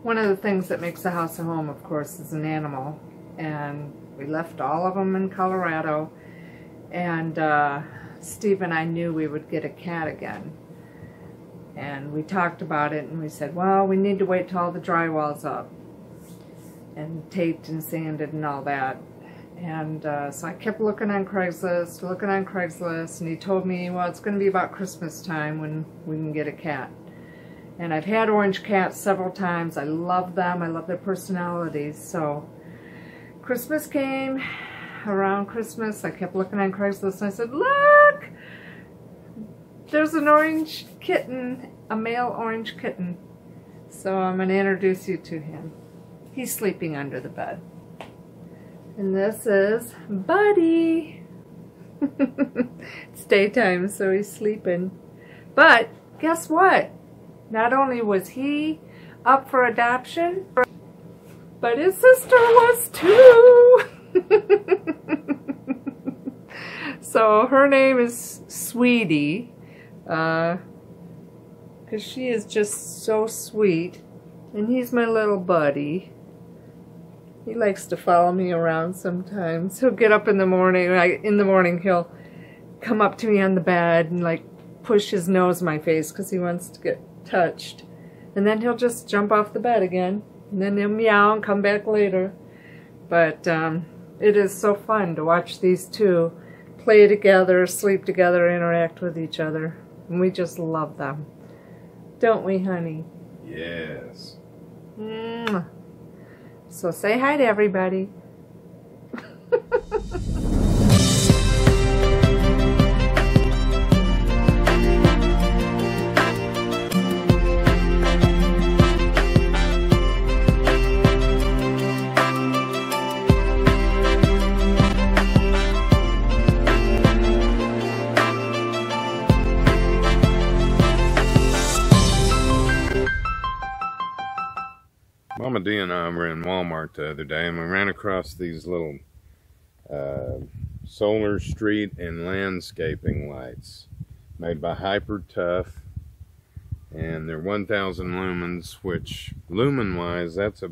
One of the things that makes a house a home, of course, is an animal. And we left all of them in Colorado. And Steve and I knew we would get a cat again. And we talked about it and we said, well, we need to wait till all the drywall's up and taped and sanded and all that. And so I kept looking on Craigslist, and he told me, well, it's going to be about Christmas time when we can get a cat. And I've had orange cats several times. I love them. I love their personalities. So Christmas came. Around Christmas, I kept looking on Craigslist, and I said, look! There's an orange kitten, a male orange kitten. So I'm going to introduce you to him. He's sleeping under the bed. And this is Buddy. It's daytime, so he's sleeping. But guess what? Not only was he up for adoption, but his sister was too. So her name is Sweetie, because she is just so sweet, and he's my little buddy. He likes to follow me around sometimes. He'll get up in the morning, he'll come up to me on the bed and like push his nose in my face because he wants to get touched. And then he'll just jump off the bed again, and then he'll meow and come back later. But it is so fun to watch these two play together, sleep together, interact with each other. And we just love them. Don't we, honey? Yes. Mwah. So say hi to everybody. Mama D and I were in Walmart the other day, and we ran across these little solar street and landscaping lights made by Hyper Tough, and they're 1,000 lumens, which lumen-wise, that's a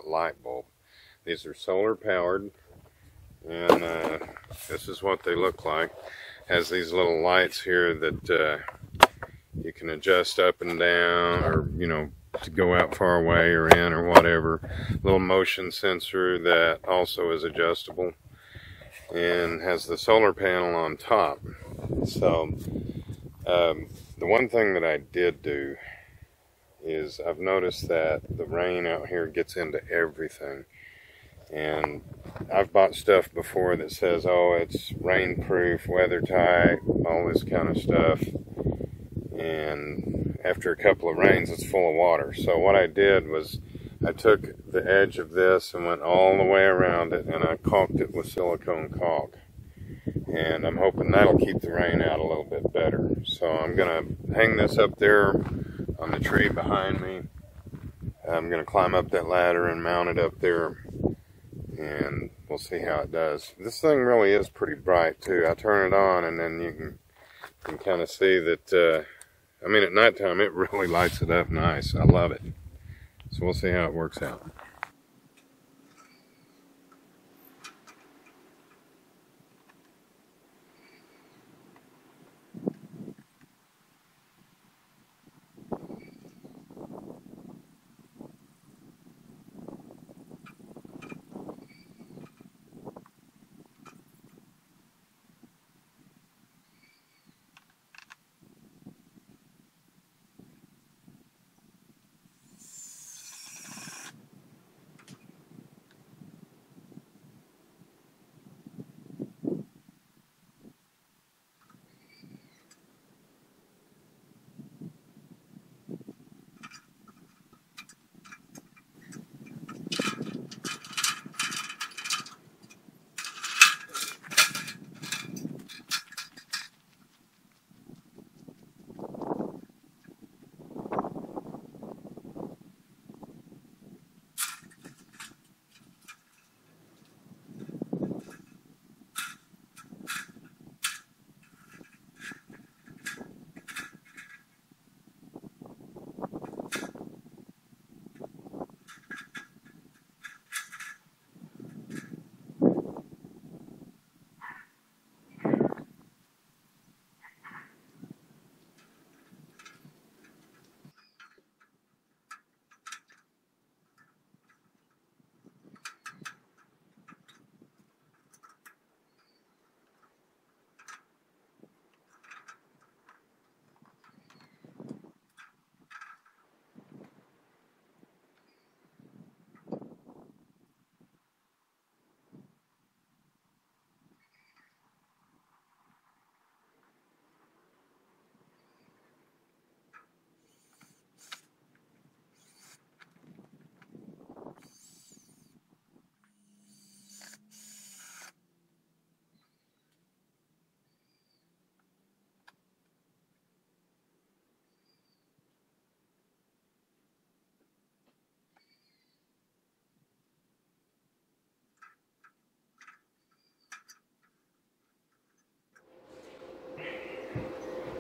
light bulb. These are solar powered, and this is what they look like. Has these little lights here that you can adjust up and down, or to go out far away or in or whatever. Little motion sensor that also is adjustable, and has the solar panel on top. So the one thing that I did do is I've noticed that the rain out here gets into everything. And I've bought stuff before that says, oh, it's rainproof, weather tight, all this kind of stuff. And after a couple of rains, it's full of water. So what I did was I took the edge of this and went all the way around it, and I caulked it with silicone caulk. And I'm hoping that'll keep the rain out a little bit better. So I'm going to hang this up there on the tree behind me. I'm going to climb up that ladder and mount it up there, and we'll see how it does. This thing really is pretty bright too. I turn it on, and then you can kind of see that, I mean, at nighttime it really lights it up nice. I love it. So we'll see how it works out.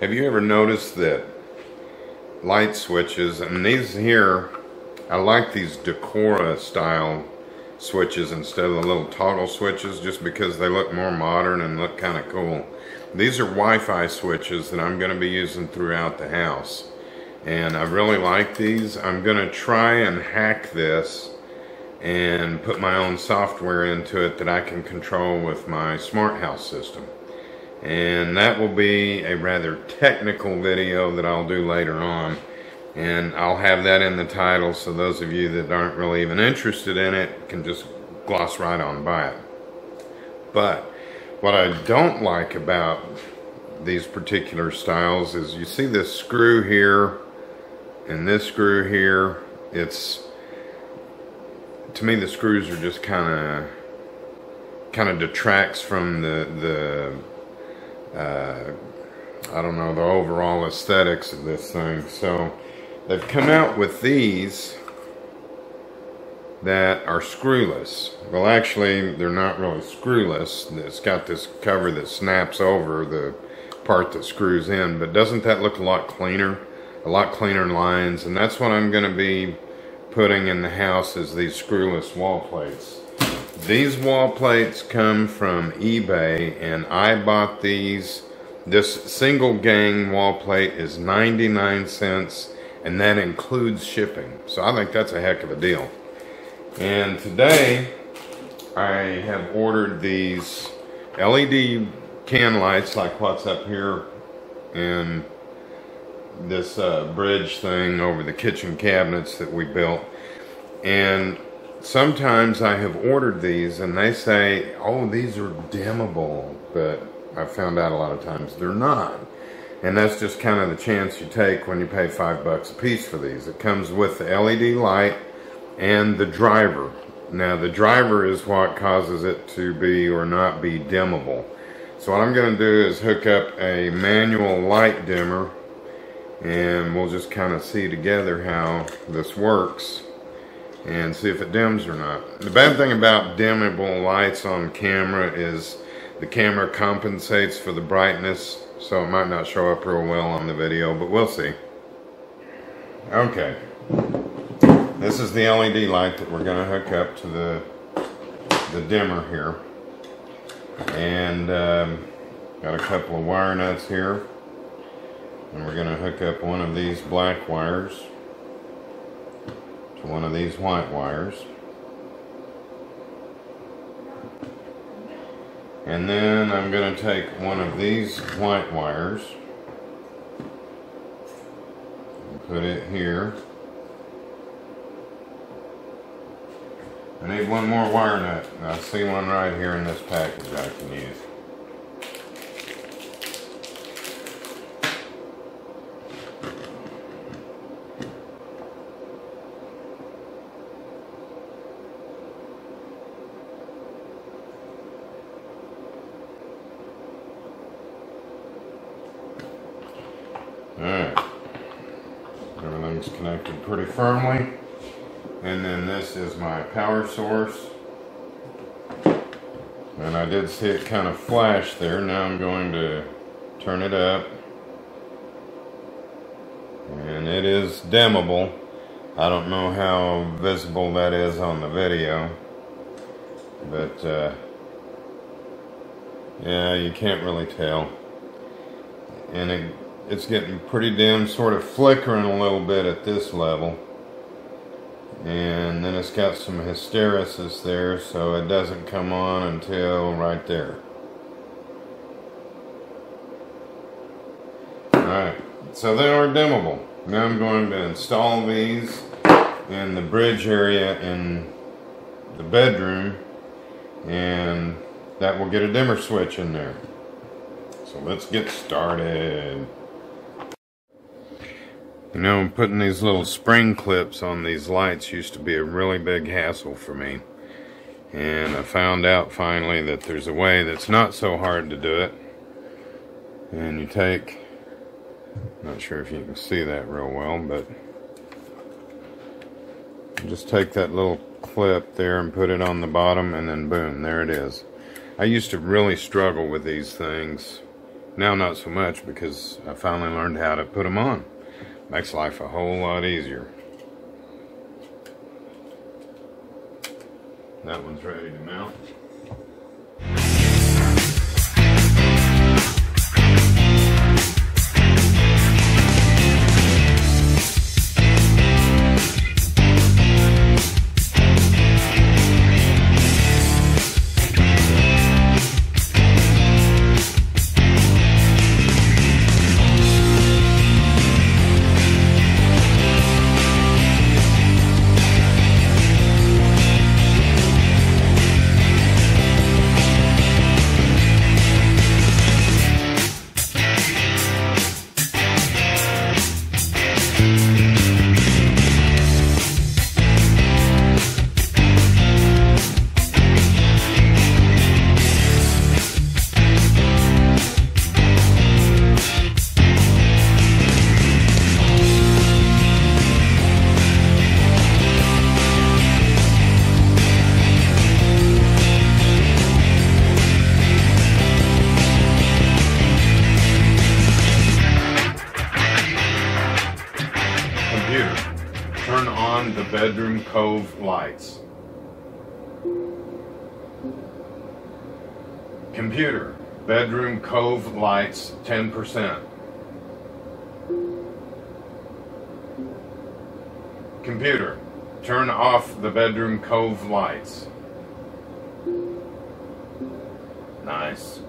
Have you ever noticed that light switches, and these here, I like these Decora style switches instead of the little toggle switches, just because they look more modern and look kind of cool. These are Wi-Fi switches that I'm going to be using throughout the house, and I really like these. I'm going to try and hack this and put my own software into it that I can control with my smart house system. And that will be a rather technical video that I'll do later on, and I'll have that in the title, so those of you that aren't really even interested in it can just gloss right on by it. But what I don't like about these particular styles is, you see this screw here and this screw here. It's, to me, the screws are just kind of detracts from the I don't know, the overall aesthetics of this thing. So they've come out with these that are screwless. Well, actually, they're not really screwless. It's got this cover that snaps over the part that screws in, but doesn't that look a lot cleaner? A lot cleaner lines, and that's what I'm going to be putting in the house, is these screwless wall plates. These wall plates come from eBay, and I bought these. This single gang wall plate is 99 cents, and that includes shipping. So I think that's a heck of a deal. And today I have ordered these LED can lights, like what's up here in this bridge thing over the kitchen cabinets that we built. And sometimes I have ordered these and they say, oh, these are dimmable, but I found out a lot of times they're not. And that's just kind of the chance you take when you pay $5 a piece for these. It comes with the LED light and the driver. Now the driver is what causes it to be or not be dimmable. So what I'm going to do is hook up a manual light dimmer, and we'll just kind of see together how this works and see if it dims or not. The bad thing about dimmable lights on camera is the camera compensates for the brightness, so it might not show up real well on the video, but we'll see. Okay, this is the LED light that we're going to hook up to the dimmer here, and got a couple of wire nuts here, and we're going to hook up one of these black wires to one of these white wires. And then I'm going to take one of these white wires and put it here. I need one more wire nut. I see one right here in this package I can use. Alright, everything's connected pretty firmly, and then this is my power source, and I did see it kind of flash there. Now I'm going to turn it up, and it is dimmable. I don't know how visible that is on the video, but yeah, you can't really tell, and it's getting pretty dim, sort of flickering a little bit at this level. And then it's got some hysteresis there, so it doesn't come on until right there. Alright, so they are dimmable. Now I'm going to install these in the bridge area in the bedroom, and that will get a dimmer switch in there. So let's get started. You know, putting these little spring clips on these lights used to be a really big hassle for me. And I found out finally that there's a way that's not so hard to do it. And you take, not sure if you can see that real well, but you just take that little clip there and put it on the bottom, and then boom, there it is. I used to really struggle with these things, Now not so much, because I finally learned how to put them on. Makes life a whole lot easier. That one's ready to mount. Turn on the bedroom cove lights. Computer, bedroom cove lights 10%. Computer, turn off the bedroom cove lights. Nice.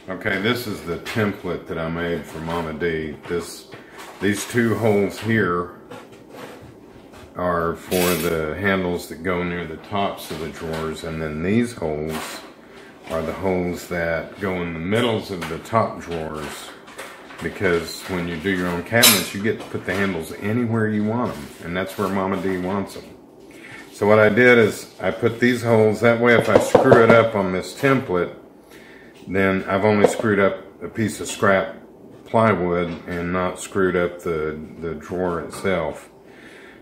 Okay, this is the template that I made for Mama D. These two holes here are for the handles that go near the tops of the drawers, and then these holes are the holes that go in the middles of the top drawers, because when you do your own cabinets, you get to put the handles anywhere you want them, and that's where Mama D wants them. So what I did is I put these holes, that way if I screw it up on this template, then I've only screwed up a piece of scrap plywood and not screwed up the drawer itself.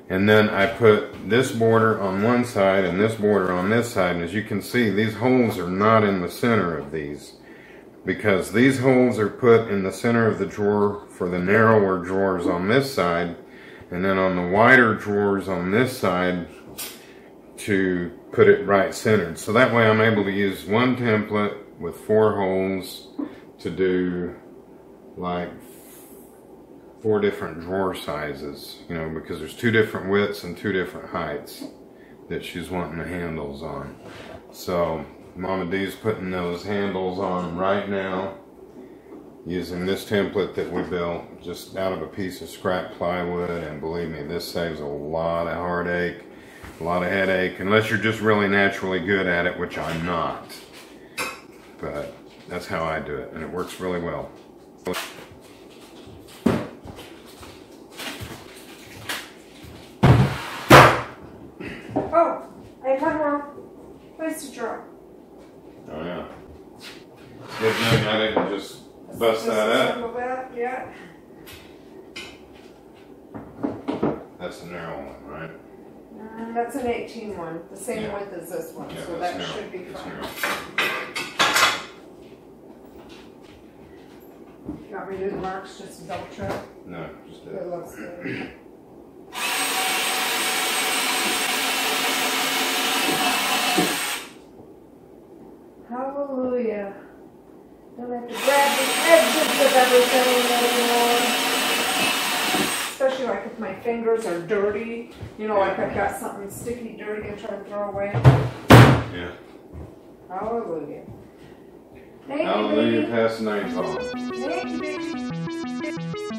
And then I put this border on one side and this border on this side, and as you can see, these holes are not in the center of these, because these holes are put in the center of the drawer for the narrower drawers on this side, and then on the wider drawers on this side to put it right centered. So that way I'm able to use one template with 4 holes to do like 4 different drawer sizes, you know, because there's 2 different widths and 2 different heights that she's wanting the handles on. So Mama D's putting those handles on right now, using this template that we built just out of a piece of scrap plywood, and believe me, this saves a lot of heartache, a lot of headache, unless you're just really naturally good at it, which I'm not. But that's how I do it, and it works really well. Oh, I have one more place to draw. Oh yeah. Good thing I didn't just bust that up. That, yeah. That's a narrow one, right? That's an 18 one, the same width as this one, Yeah, so that's that narrow. should be It's fine. narrow. You want me to do the marks just to double check? No, just It looks good. Hallelujah. Don't have to grab the edges of everything anymore. Especially like if my fingers are dirty. You know, like I've got something sticky, dirty and trying to throw away. Yeah. Hallelujah. Thank you, Hallelujah, baby. past nightfall. Thank you, baby.